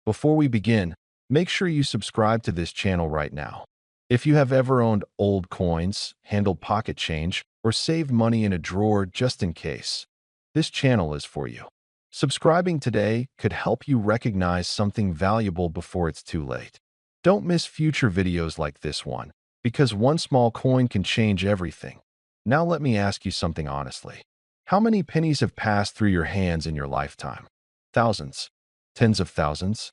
Before we begin, make sure you subscribe to this channel right now. If you have ever owned old coins, handled pocket change, or saved money in a drawer just in case, this channel is for you. Subscribing today could help you recognize something valuable before it's too late. Don't miss future videos like this one, because one small coin can change everything. Now let me ask you something honestly. How many pennies have passed through your hands in your lifetime? Thousands? Tens of thousands?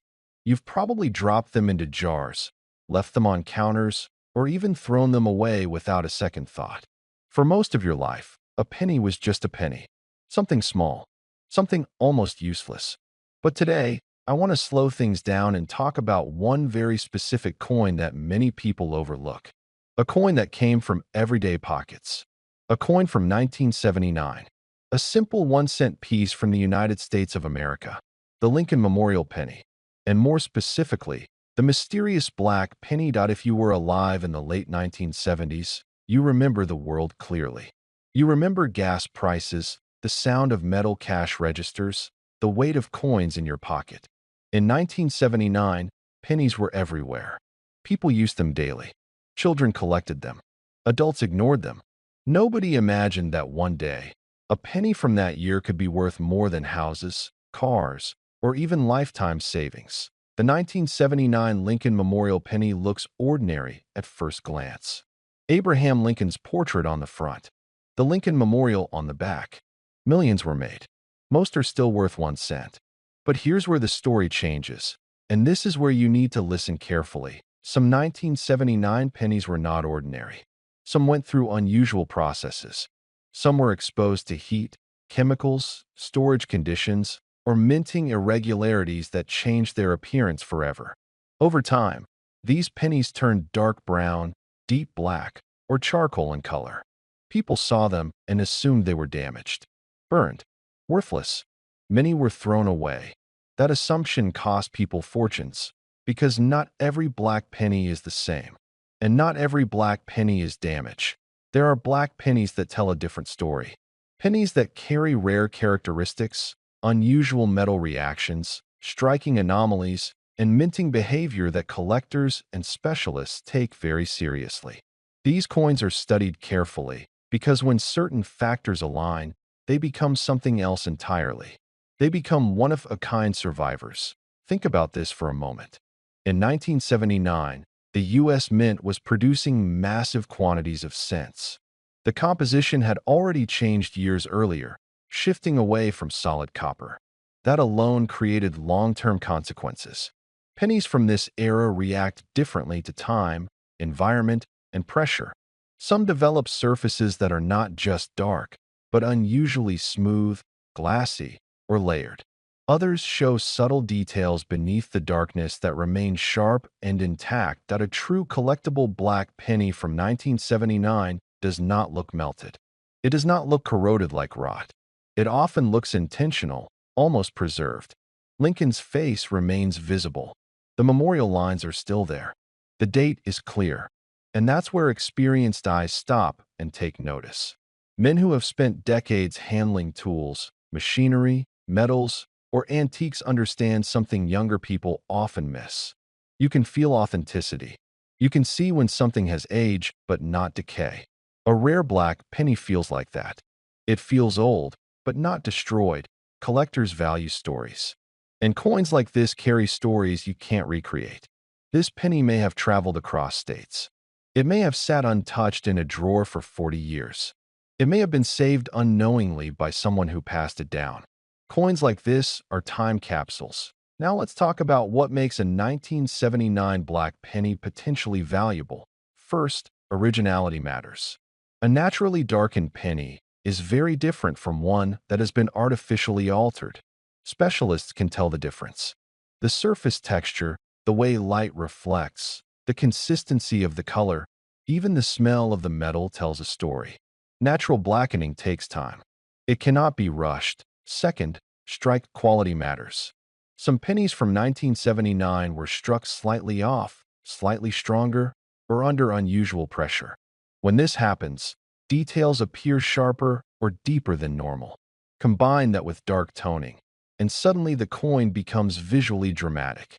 You've probably dropped them into jars, left them on counters, or even thrown them away without a second thought. For most of your life, a penny was just a penny. Something small, something almost useless. But today, I want to slow things down and talk about one very specific coin that many people overlook. A coin that came from everyday pockets. A coin from 1979. A simple 1-cent piece from the United States of America. The Lincoln Memorial Penny. And more specifically, the mysterious black penny. If you were alive in the late 1970s, you remember the world clearly. You remember gas prices, the sound of metal cash registers, the weight of coins in your pocket. In 1979, pennies were everywhere. People used them daily. Children collected them. Adults ignored them. Nobody imagined that one day, a penny from that year could be worth more than houses, cars, or even lifetime savings. The 1979 Lincoln Memorial Penny looks ordinary at first glance. Abraham Lincoln's portrait on the front. The Lincoln Memorial on the back. Millions were made. Most are still worth 1 cent. But here's where the story changes. And this is where you need to listen carefully. Some 1979 pennies were not ordinary. Some went through unusual processes. Some were exposed to heat, chemicals, storage conditions, or minting irregularities that changed their appearance forever. Over time, these pennies turned dark brown, deep black, or charcoal in color. People saw them and assumed they were damaged, burned, worthless. Many were thrown away. That assumption cost people fortunes, because not every black penny is the same, and not every black penny is damaged. There are black pennies that tell a different story. Pennies that carry rare characteristics, unusual metal reactions, striking anomalies, and minting behavior that collectors and specialists take very seriously. These coins are studied carefully because when certain factors align, they become something else entirely. They become one-of-a-kind survivors. Think about this for a moment. In 1979, the U.S. Mint was producing massive quantities of cents. The composition had already changed years earlier, shifting away from solid copper. That alone created long-term consequences. Pennies from this era react differently to time, environment, and pressure. Some develop surfaces that are not just dark, but unusually smooth, glassy, or layered. Others show subtle details beneath the darkness that remain sharp and intact. A true collectible black penny from 1979 does not look melted. It does not look corroded like rot. It often looks intentional, almost preserved. Lincoln's face remains visible. The memorial lines are still there. The date is clear. And that's where experienced eyes stop and take notice. Men who have spent decades handling tools, machinery, metals, or antiques understand something younger people often miss. You can feel authenticity. You can see when something has age but not decay. A rare black penny feels like that. It feels old, but not destroyed. Collectors value stories. And coins like this carry stories you can't recreate. This penny may have traveled across states. It may have sat untouched in a drawer for 40 years. It may have been saved unknowingly by someone who passed it down. Coins like this are time capsules. Now let's talk about what makes a 1979 black penny potentially valuable. First, originality matters. A naturally darkened penny is very different from one that has been artificially altered. Specialists can tell the difference. The surface texture, the way light reflects, the consistency of the color, even the smell of the metal tells a story. Natural blackening takes time. It cannot be rushed. Second, strike quality matters. Some pennies from 1979 were struck slightly off, slightly stronger, or under unusual pressure. When this happens, details appear sharper or deeper than normal. Combine that with dark toning, and suddenly the coin becomes visually dramatic.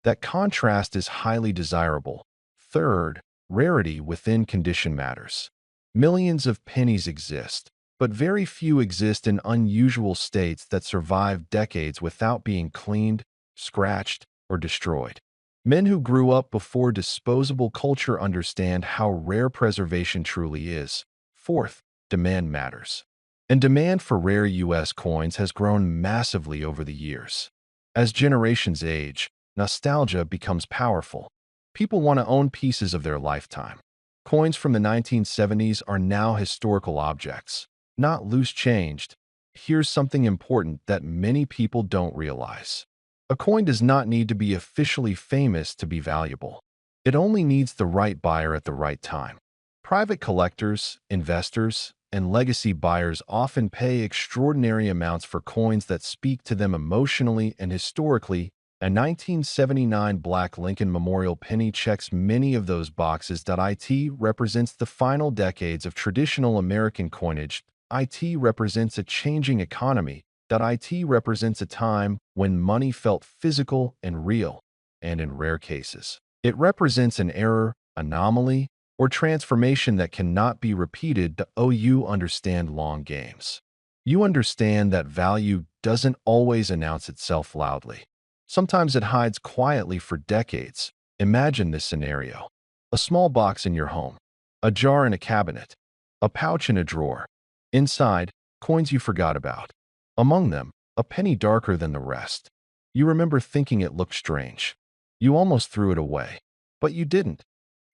That contrast is highly desirable. Third, rarity within condition matters. Millions of pennies exist, but very few exist in unusual states that survive decades without being cleaned, scratched, or destroyed. Men who grew up before disposable culture understand how rare preservation truly is. Fourth, demand matters. And demand for rare U.S. coins has grown massively over the years. As generations age, nostalgia becomes powerful. People want to own pieces of their lifetime. Coins from the 1970s are now historical objects, not loose changed. Here's something important that many people don't realize. A coin does not need to be officially famous to be valuable. It only needs the right buyer at the right time. Private collectors, investors, and legacy buyers often pay extraordinary amounts for coins that speak to them emotionally and historically. A 1979 Black Lincoln Memorial penny checks many of those boxes. It represents the final decades of traditional American coinage. It represents a changing economy. It represents a time when money felt physical and real, and in rare cases, it represents an error, anomaly, or transformation that cannot be repeated. You understand long games. You understand that value doesn't always announce itself loudly. Sometimes it hides quietly for decades. Imagine this scenario. A small box in your home, a jar in a cabinet, a pouch in a drawer. Inside, coins you forgot about. Among them, a penny darker than the rest. You remember thinking it looked strange. You almost threw it away, but you didn't.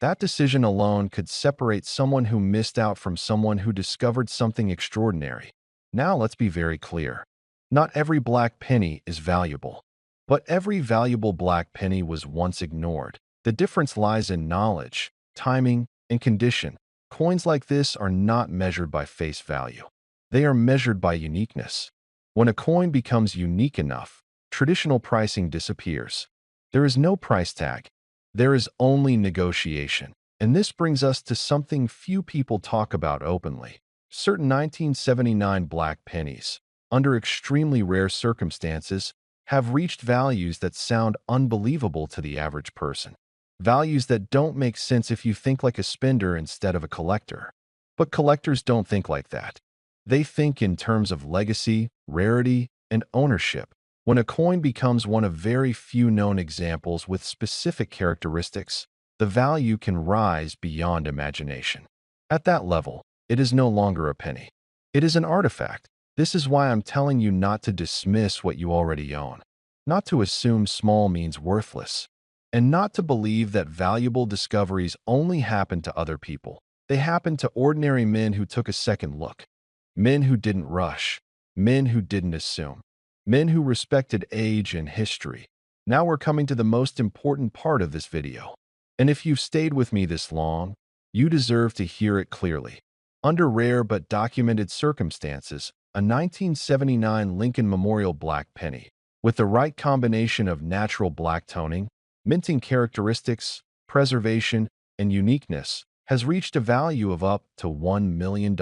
That decision alone could separate someone who missed out from someone who discovered something extraordinary. Now let's be very clear. Not every black penny is valuable, but every valuable black penny was once ignored. The difference lies in knowledge, timing, and condition. Coins like this are not measured by face value. They are measured by uniqueness. When a coin becomes unique enough, traditional pricing disappears. There is no price tag. There is only negotiation. And this brings us to something few people talk about openly. Certain 1979 black pennies, under extremely rare circumstances, have reached values that sound unbelievable to the average person. Values that don't make sense if you think like a spender instead of a collector. But collectors don't think like that. They think in terms of legacy, rarity, and ownership. When a coin becomes one of very few known examples with specific characteristics, the value can rise beyond imagination. At that level, it is no longer a penny. It is an artifact. This is why I'm telling you not to dismiss what you already own, not to assume small means worthless, and not to believe that valuable discoveries only happen to other people. They happen to ordinary men who took a second look. Men who didn't rush, men who didn't assume, men who respected age and history. Now we're coming to the most important part of this video. And if you've stayed with me this long, you deserve to hear it clearly. Under rare but documented circumstances, a 1979 Lincoln Memorial black penny, with the right combination of natural black toning, minting characteristics, preservation, and uniqueness, has reached a value of up to $1 million.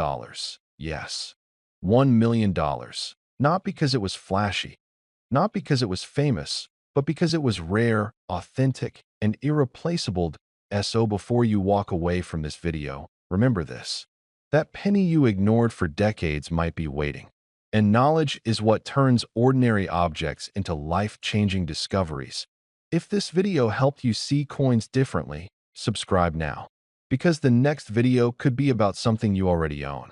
Yes, $1 million. Not because it was flashy, not because it was famous, but because it was rare, authentic, and irreplaceable. So before you walk away from this video, remember this. That penny you ignored for decades might be waiting. And knowledge is what turns ordinary objects into life-changing discoveries. If this video helped you see coins differently, subscribe now, because the next video could be about something you already own.